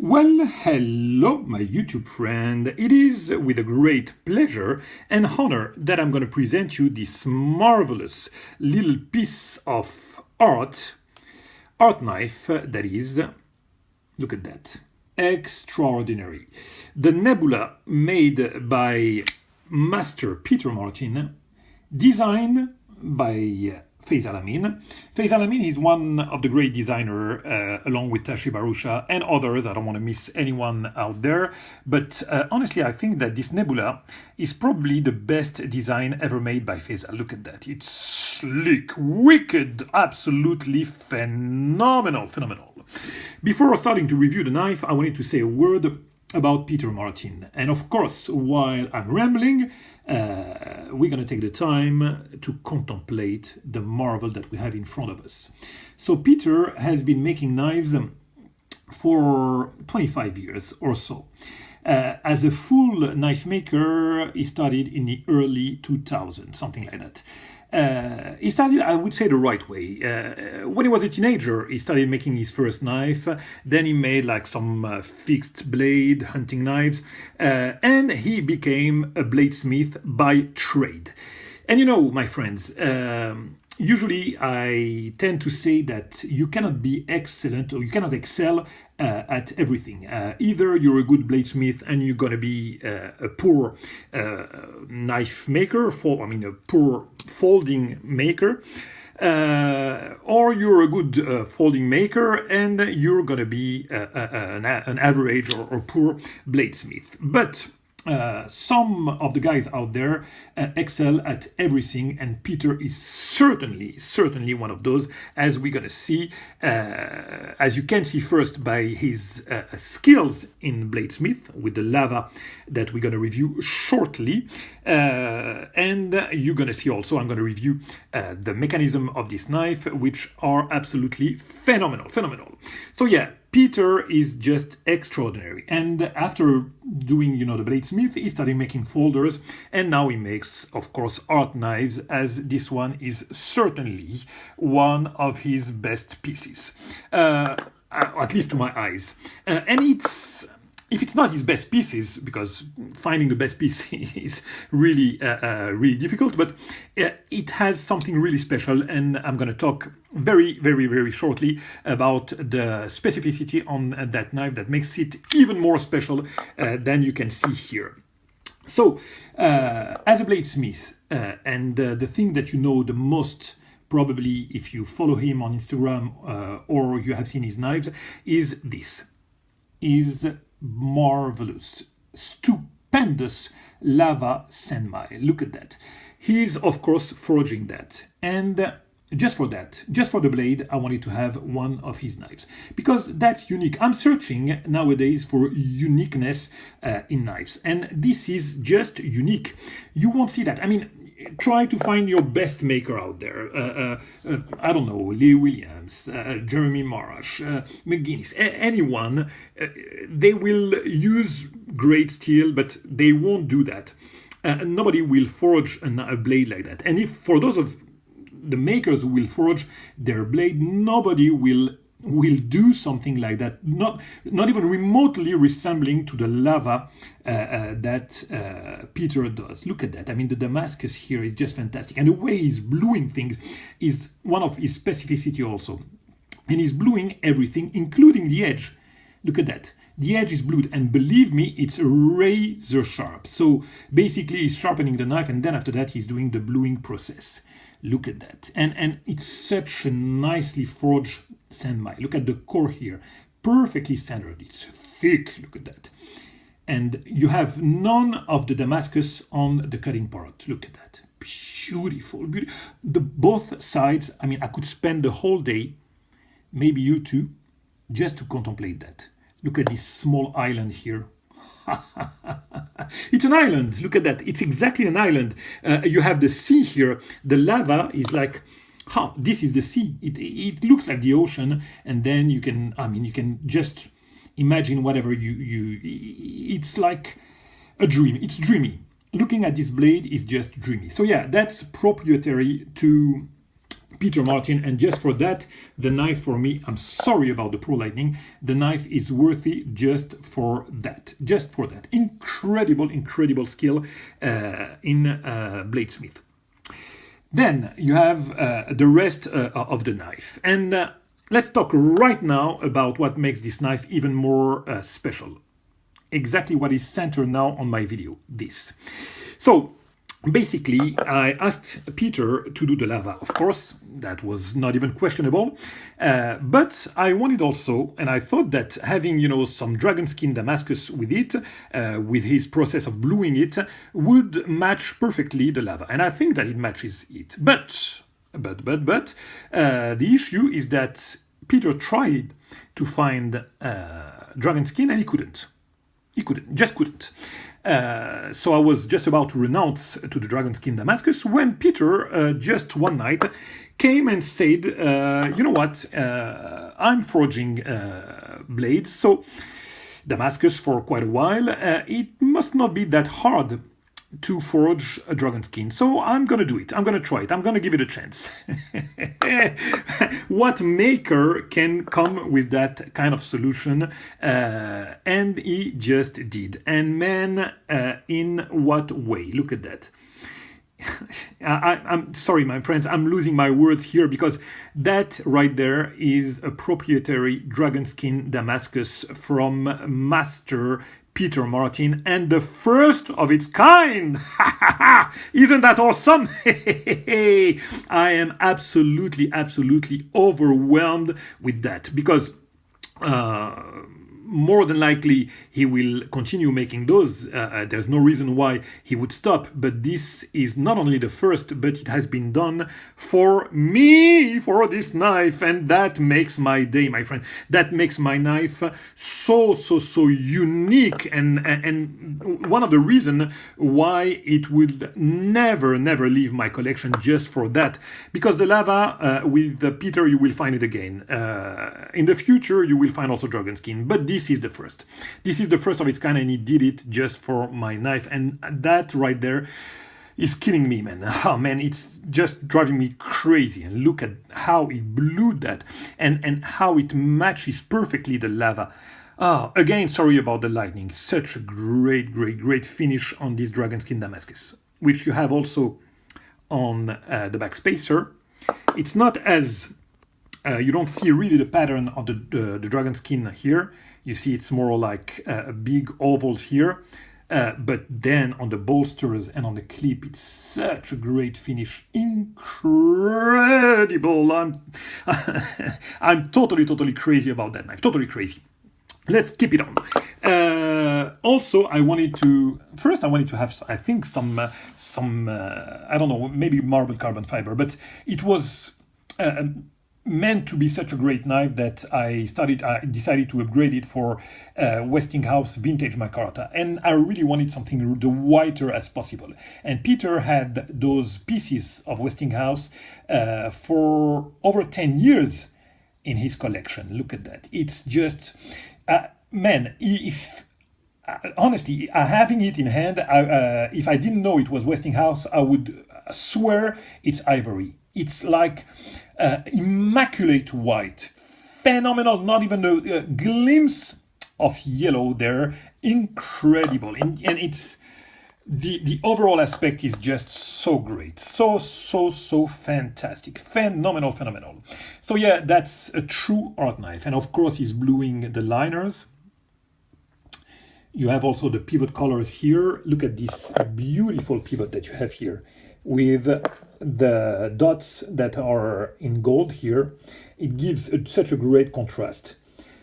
Well, hello, my YouTube friend. It is with a great pleasure and honor that I'm going to present you this marvelous little piece of art knife that is, look at that, extraordinary. The Nebula made by Master Peter Martin, designed by FIIIIIIINEST. FIIIIIIIINEST is one of the great designers, along with Tashi Barusha and others. I don't want to miss anyone out there. But honestly, I think that this Nebula is probably the best design ever made by FIIIIIINEST. Look at that. It's slick, wicked, absolutely phenomenal. Before starting to review the knife, I wanted to say a word about Peter Martin. And of course, while I'm rambling, we're going to take the time to contemplate the marvel that we have in front of us. So Peter has been making knives for 25 years or so. As a full knife maker, he started in the early 2000s, something like that. He started, I would say, the right way. When he was a teenager, he started making his first knife. Then he made like some fixed blade hunting knives, and he became a bladesmith by trade. And you know, my friends, usually I tend to say that you cannot be excellent or you cannot excel at everything. Either you're a good bladesmith and you're going to be a poor knife maker, a poor folding maker, or you're a good folding maker and you're going to be an average or poor bladesmith. But some of the guys out there excel at everything, and Peter is certainly one of those, as we're gonna see, as you can see first by his skills in bladesmith with the lava that we're gonna review shortly, and you're gonna see also I'm gonna review the mechanism of this knife, which are absolutely phenomenal. So yeah, Peter is just extraordinary, and after doing, the bladesmith, he started making folders, and now he makes, of course, art knives, as this one is certainly one of his best pieces, at least to my eyes. And if it's not his best pieces, because finding the best piece is really difficult, but it has something really special, and I'm going to talk very shortly about the specificity on that knife that makes it even more special than you can see here. So, as a bladesmith, and the thing that you know the most, probably if you follow him on Instagram or you have seen his knives, is this. Is marvelous, stupendous lava senmai. Look at that. He's of course forging that, and just for the blade, I wanted to have one of his knives because that's unique. I'm searching nowadays for uniqueness in knives, and this is just unique. You won't see that. I mean, try to find your best maker out there. I don't know, Lee Williams, Jeremy Marash, McGuinness, anyone. They will use great steel, but they won't do that. Nobody will forge a blade like that. And if for those of the makers who will forge their blade, nobody will do something like that, not even remotely resembling to the lava that Peter does. Look at that. I mean, the Damascus here is just fantastic, and the way he's bluing things is one of his specificity also, and he's bluing everything, including the edge. Look at that. The edge is blued, and believe me, it's razor sharp. So basically he's sharpening the knife, and then after that he's doing the bluing process. Look at that. And it's such a nicely forged senmai. Look at the core here. Perfectly centered. It's thick. Look at that. And you have none of the Damascus on the cutting part. Look at that. Beautiful. Both sides, I mean, I could spend the whole day, maybe you too, just to contemplate that. Look at this small island here. It's an island. Look at that. It's exactly an island. You have the sea here. The lava is like, this is the sea. It looks like the ocean, and then you can just imagine whatever it's like a dream. It's dreamy. Looking at this blade is just dreamy. So yeah, that's proprietary to Peter Martin, and just for that, the knife for me, I'm sorry about the Pro Lightning, the knife is worthy just for that. Incredible, incredible skill in bladesmith. Then you have the rest of the knife. And let's talk right now about what makes this knife even more special. Exactly what is centered now on my video, this. So basically, I asked Peter to do the lava. Of course, that was not even questionable. But I wanted also, and I thought that having, you know, some dragon skin Damascus with it, with his process of bluing it, would match perfectly the lava. And I think that it matches it. But the issue is that Peter tried to find dragon skin and he couldn't. Just couldn't. So I was just about to renounce to the dragon skin Damascus when Peter, just one night, came and said, you know what, I'm forging blades, so Damascus for quite a while, it must not be that hard to forge a dragon skin, so I'm gonna do it. I'm gonna try it. I'm gonna give it a chance. What maker can come with that kind of solution? And he just did. And man, in what way? Look at that. I'm sorry, my friends, I'm losing my words here because that right there is a proprietary dragon skin Damascus from Master Peter Martin, and the first of its kind. Isn't that awesome? I am absolutely overwhelmed with that because more than likely he will continue making those. There's no reason why he would stop, but this is not only the first, but it has been done for me, for this knife, and that makes my day, my friend. That makes my knife so unique, and one of the reasons why it will never leave my collection just for that, because the lava with Peter, you will find it again. In the future, you will find also dragon skin, but this is the first. This is the first of its kind, and he did it just for my knife, and that right there is killing me, man. Oh man, it's just driving me crazy. And look at how he blew that, and how it matches perfectly the lava. Again, sorry about the lightning. Such a great finish on this dragon skin Damascus, which you have also on the back spacer. It's not as you don't see really the pattern of the dragon skin here. You see it's more like big ovals here. But then on the bolsters and on the clip, it's such a great finish. Incredible. I'm totally crazy about that knife. Totally crazy. Let's keep it on. Also, I wanted to have, I think, some I don't know, maybe marble carbon fiber, but it was meant to be such a great knife that I decided to upgrade it for Westinghouse vintage micarta, and I really wanted something the whiter as possible. And Peter had those pieces of Westinghouse for over 10 years in his collection. Look at that. It's just man, if honestly, having it in hand, if I didn't know it was Westinghouse, I would swear it's ivory. It's like immaculate white, phenomenal, not even a glimpse of yellow there. Incredible, and it's the overall aspect is just so great, so fantastic, phenomenal. So yeah, that's a true art knife, and of course he's bluing the liners. You have also the pivot colors here. Look at this beautiful pivot that you have here with the dots that are in gold here. It gives such a great contrast.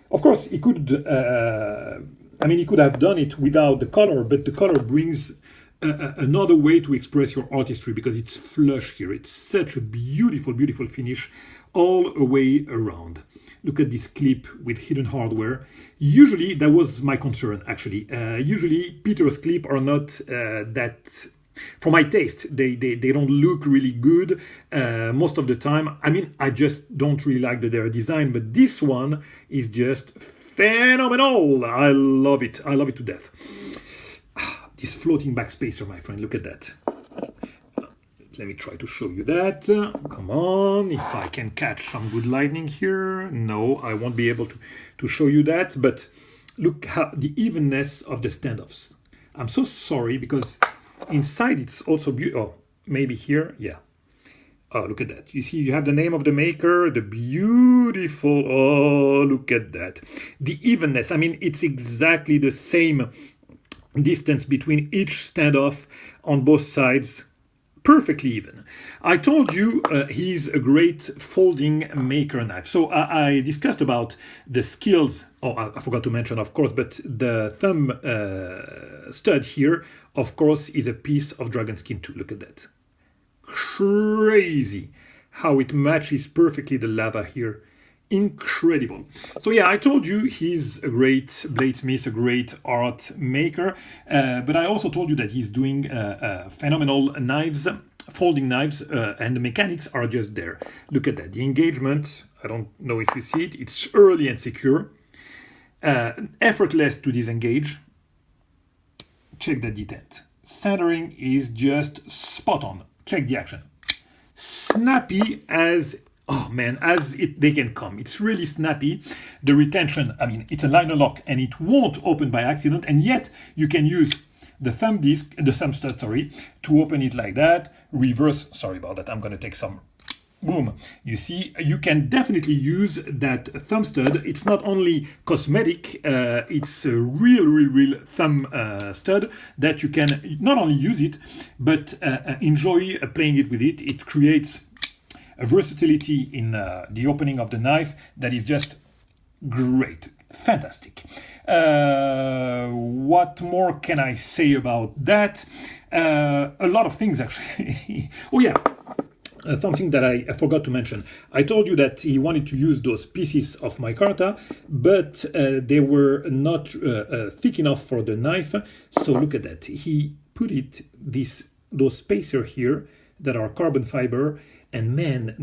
Of course, he could, he could have done it without the color, but the color brings another way to express your artistry because it's flush here. It's such a beautiful finish all the way around. Look at this clip with hidden hardware. Usually, that was my concern, actually. Usually, Peter's clip are not that... For my taste, they don't look really good most of the time. I mean, I just don't really like their design, but this one is just phenomenal. I love it. I love it to death. This floating back spacer, my friend, look at that. Let me try to show you that. Come on, if I can catch some good lightning here. No, I won't be able to show you that, but look how the evenness of the standoffs. I'm so sorry because inside it's also beautiful. Oh, maybe here, yeah. Oh, look at that. You see, you have the name of the maker, the beautiful, oh, look at that. The evenness, I mean, it's exactly the same distance between each standoff on both sides, perfectly even. I told you he's a great folding maker knife. So I discussed about the skills. Oh, I forgot to mention, of course, but the thumb stud here, of course, is a piece of dragon skin too. Look at that. Crazy how it matches perfectly the lava here. Incredible. So yeah, I told you he's a great bladesmith, a great art maker, but I also told you that he's doing phenomenal knives, folding knives, and the mechanics are just there. Look at that. The engagement, I don't know if you see it, it's early and secure, effortless to disengage. Check the detent. Centering is just spot on. Check the action. Snappy as, oh man, as they can come. It's really snappy. The retention, I mean, it's a liner lock and it won't open by accident, and yet you can use the thumb stud, to open it like that. Reverse, sorry about that, I'm gonna take some, boom. You see, you can definitely use that thumb stud. It's not only cosmetic, it's a real thumb stud that you can not only use it, but enjoy playing it with it. It creates a versatility in the opening of the knife that is just great, fantastic. What more can I say about that? A lot of things actually. Oh yeah. Something that I forgot to mention. I told you that he wanted to use those pieces of micarta, but they were not thick enough for the knife. So look at that. He put those spacers here that are carbon fiber, and man,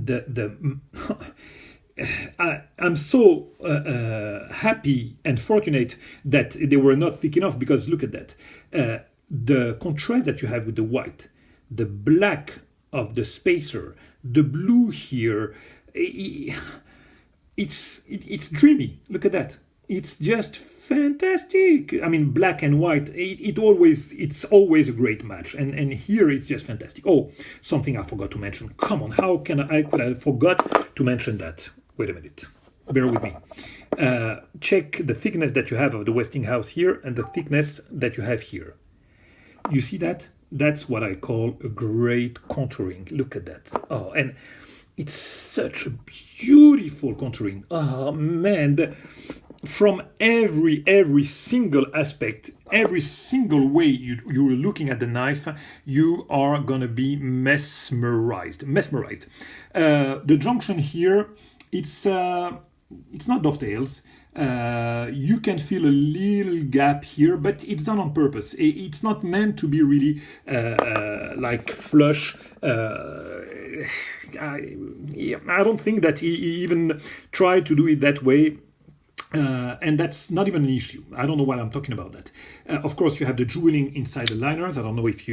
I'm so happy and fortunate that they were not thick enough, because look at that. The contrast that you have with the white, the black of the spacer, the blue here, it's dreamy. Look at that. It's just fantastic. I mean, black and white, it's always a great match, and here it's just fantastic. Oh, something I forgot to mention. Come on, how could I forgot to mention that? Wait a minute, bear with me. Check the thickness that you have of the Westinghouse here and the thickness that you have here. You see that? That's what I call a great contouring. Look at that. Oh, and it's such a beautiful contouring. Oh man, from every single aspect, every single way you're looking at the knife, you are gonna be mesmerized. The junction here, it's not dovetails. You can feel a little gap here, but it's done on purpose. It's not meant to be really like flush. I don't think that he even tried to do it that way. And that's not even an issue. I don't know why I'm talking about that. Of course, you have the jeweling inside the liners. I don't know if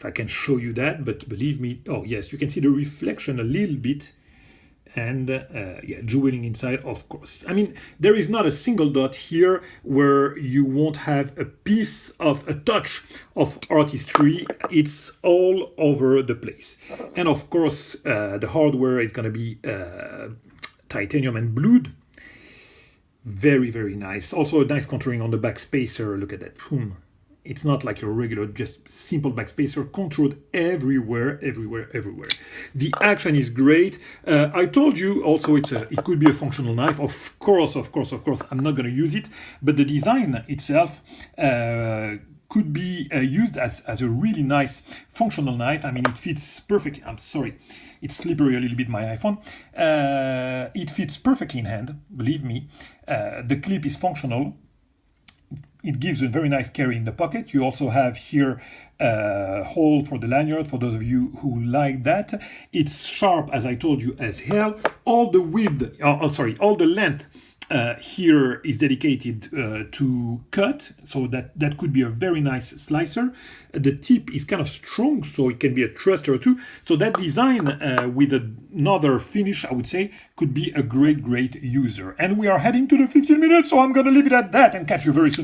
I can show you that, but believe me, oh yes, you can see the reflection a little bit. And yeah, jeweling inside, of course. I mean, there is not a single dot here where you won't have a touch of artistry. It's all over the place. And of course, the hardware is going to be titanium and blued. Very, very nice. Also a nice contouring on the back spacer. Look at that. Boom. It's not like a regular, just simple back spacer, contoured everywhere. The action is great. I told you also it could be a functional knife. Of course, I'm not going to use it, but the design itself could be used as a really nice functional knife. I mean, it fits perfectly. I'm sorry, it's slippery a little bit, my iPhone. It fits perfectly in hand, believe me. The clip is functional. It gives a very nice carry in the pocket. You also have here a hole for the lanyard, for those of you who like that. It's sharp, as I told you, as hell. All the width, all the length here is dedicated to cut, so that could be a very nice slicer. The tip is kind of strong, so it can be a thruster too. So that design with another finish, I would say, could be a great user. And we are heading to the 15 minutes, so I'm going to leave it at that and catch you very soon.